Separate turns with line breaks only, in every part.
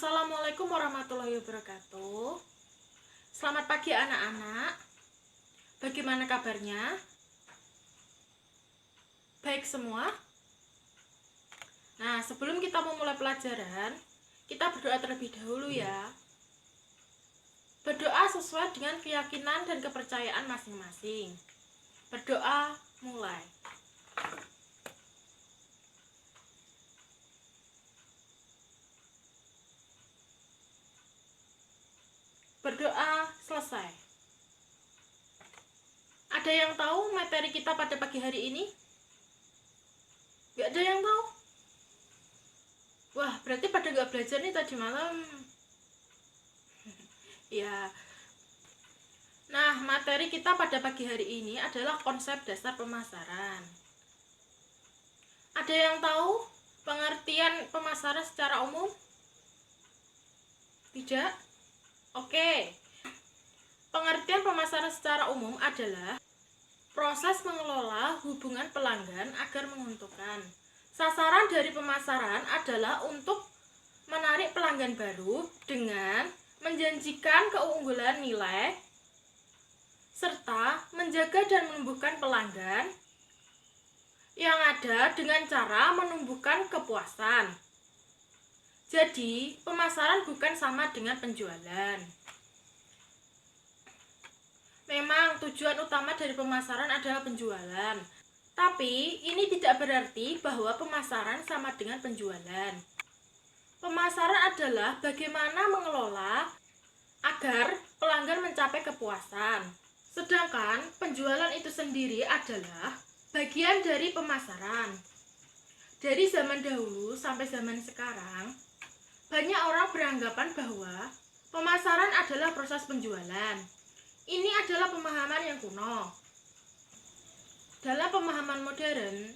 Assalamualaikum warahmatullahi wabarakatuh. Selamat pagi anak-anak. Bagaimana kabarnya? Baik semua? Nah, sebelum kita memulai pelajaran, kita berdoa terlebih dahulu ya. Berdoa sesuai dengan keyakinan dan kepercayaan masing-masing. Berdoa mulai. Berdoa selesai. Ada yang tahu materi kita pada pagi hari ini? Gak ada yang tahu? Wah, berarti pada gak belajar nih tadi malam. Ya. Nah, materi kita pada pagi hari ini adalah konsep dasar pemasaran. Ada yang tahu pengertian pemasaran secara umum? Tidak? Oke. Pengertian pemasaran secara umum adalah proses mengelola hubungan pelanggan agar menguntungkan. Sasaran dari pemasaran adalah untuk menarik pelanggan baru dengan menjanjikan keunggulan nilai serta menjaga dan menumbuhkan pelanggan yang ada dengan cara menumbuhkan kepuasan. Jadi, pemasaran bukan sama dengan penjualan. Memang tujuan utama dari pemasaran adalah penjualan, tapi ini tidak berarti bahwa pemasaran sama dengan penjualan. Pemasaran adalah bagaimana mengelola agar pelanggan mencapai kepuasan. Sedangkan penjualan itu sendiri adalah bagian dari pemasaran. Dari zaman dahulu sampai zaman sekarang, banyak orang beranggapan bahwa pemasaran adalah proses penjualan. Ini adalah pemahaman yang kuno. Dalam pemahaman modern,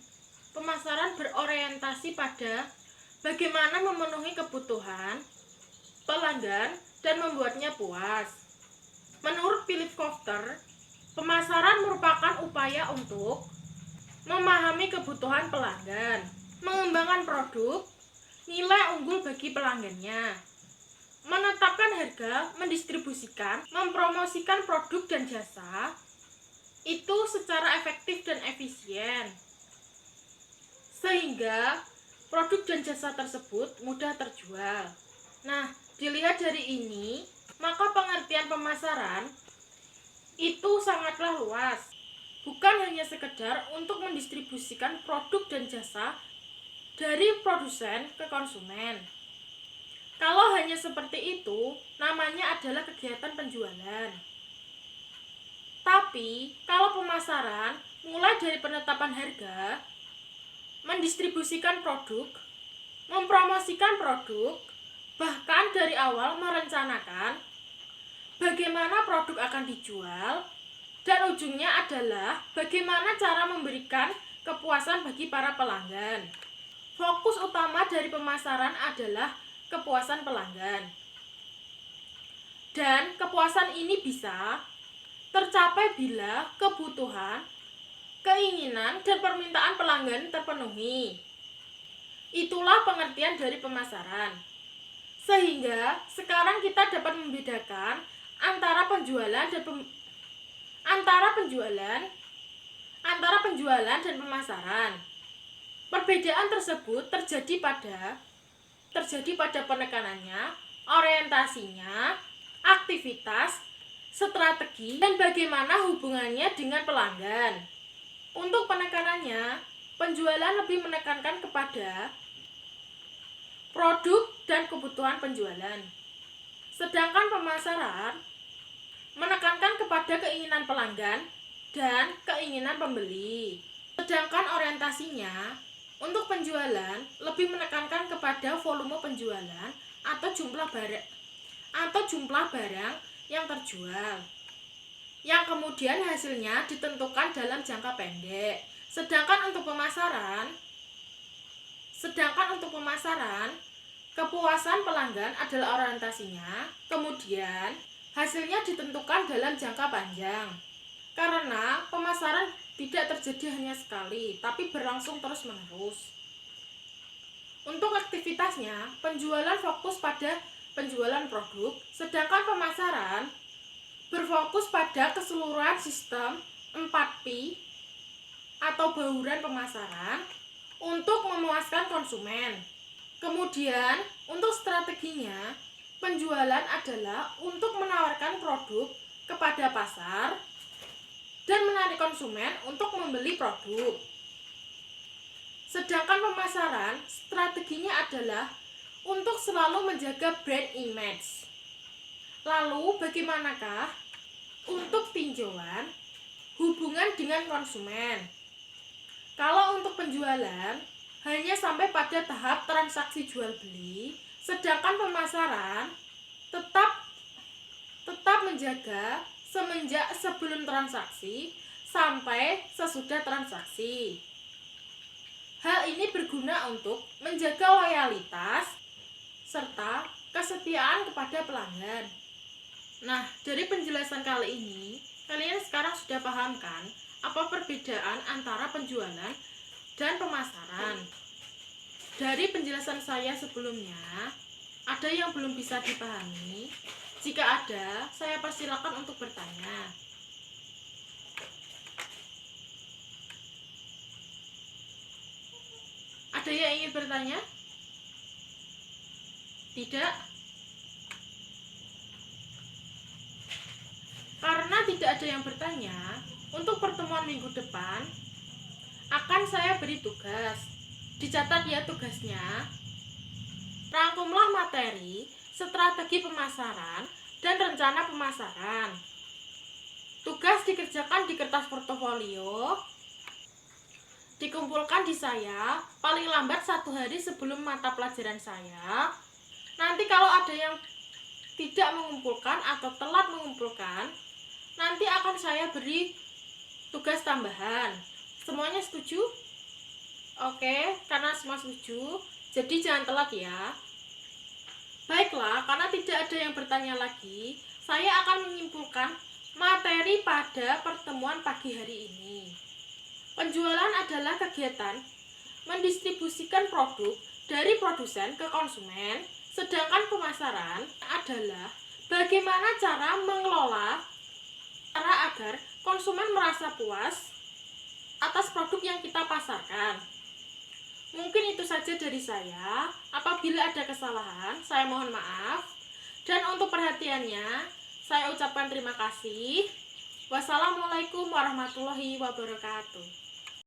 pemasaran berorientasi pada bagaimana memenuhi kebutuhan pelanggan dan membuatnya puas. Menurut Philip Kotler, pemasaran merupakan upaya untuk memahami kebutuhan pelanggan, mengembangkan produk, nilai unggul bagi pelanggannya, menetapkan harga, mendistribusikan, mempromosikan produk dan jasa itu secara efektif dan efisien, sehingga produk dan jasa tersebut mudah terjual. Nah, dilihat dari ini, maka pengertian pemasaran itu sangatlah luas. Bukan hanya sekedar untuk mendistribusikan produk dan jasa dari produsen ke konsumen. Kalau hanya seperti itu, namanya adalah kegiatan penjualan. Tapi, kalau pemasaran mulai dari penetapan harga, mendistribusikan produk, mempromosikan produk, bahkan dari awal merencanakan bagaimana produk akan dijual, dan ujungnya adalah bagaimana cara memberikan kepuasan bagi para pelanggan. Fokus utama dari pemasaran adalah kepuasan pelanggan. Dan kepuasan ini bisa tercapai bila kebutuhan, keinginan, dan permintaan pelanggan terpenuhi. Itulah pengertian dari pemasaran. Sehingga sekarang kita dapat membedakan antara penjualan dan pemasaran. Perbedaan tersebut terjadi pada penekanannya, orientasinya, aktivitas, strategi, dan bagaimana hubungannya dengan pelanggan. Untuk penekanannya, penjualan lebih menekankan kepada produk dan kebutuhan penjualan. Sedangkan pemasaran menekankan kepada keinginan pelanggan dan keinginan pembeli. Sedangkan orientasinya untuk penjualan lebih menekankan kepada volume penjualan atau jumlah barang yang terjual, yang kemudian hasilnya ditentukan dalam jangka pendek. Sedangkan untuk pemasaran, kepuasan pelanggan adalah orientasinya, kemudian hasilnya ditentukan dalam jangka panjang. Karena pemasaran tidak terjadi hanya sekali, tapi berlangsung terus-menerus. Untuk aktivitasnya, penjualan fokus pada penjualan produk, sedangkan pemasaran berfokus pada keseluruhan sistem 4P atau bauran pemasaran untuk memuaskan konsumen. Kemudian, untuk strateginya, penjualan adalah untuk menawarkan produk kepada pasar dan menarik konsumen untuk membeli produk. Sedangkan pemasaran, strateginya adalah untuk selalu menjaga brand image. Lalu, bagaimanakah untuk tinjauan hubungan dengan konsumen? Kalau untuk penjualan, hanya sampai pada tahap transaksi jual beli, sedangkan pemasaran tetap menjaga semenjak sebelum transaksi sampai sesudah transaksi. Hal ini berguna untuk menjaga loyalitas serta kesetiaan kepada pelanggan. Nah, dari penjelasan kali ini, kalian sekarang sudah paham kan apa perbedaan antara penjualan dan pemasaran? Dari penjelasan saya sebelumnya, ada yang belum bisa dipahami? Jika ada, saya persilakan untuk bertanya. Ada yang ingin bertanya? Tidak? Karena tidak ada yang bertanya, untuk pertemuan minggu depan akan saya beri tugas. Dicatat ya tugasnya. Rangkumlah materi, strategi pemasaran, dan rencana pemasaran. Tugas dikerjakan di kertas portofolio, dikumpulkan di saya paling lambat 1 hari sebelum mata pelajaran saya. Nanti kalau ada yang tidak mengumpulkan atau telat mengumpulkan, nanti akan saya beri tugas tambahan. Semuanya setuju? Oke, karena semua setuju, jadi jangan telat ya. Baiklah, karena tidak ada yang bertanya lagi, saya akan menyimpulkan materi pada pertemuan pagi hari ini. Penjualan adalah kegiatan mendistribusikan produk dari produsen ke konsumen, sedangkan pemasaran adalah bagaimana cara mengelola agar konsumen merasa puas atas produk yang kita pasarkan. Mungkin itu saja dari saya. Apabila ada kesalahan, saya mohon maaf. Dan untuk perhatiannya, saya ucapkan terima kasih. Wassalamualaikum warahmatullahi wabarakatuh.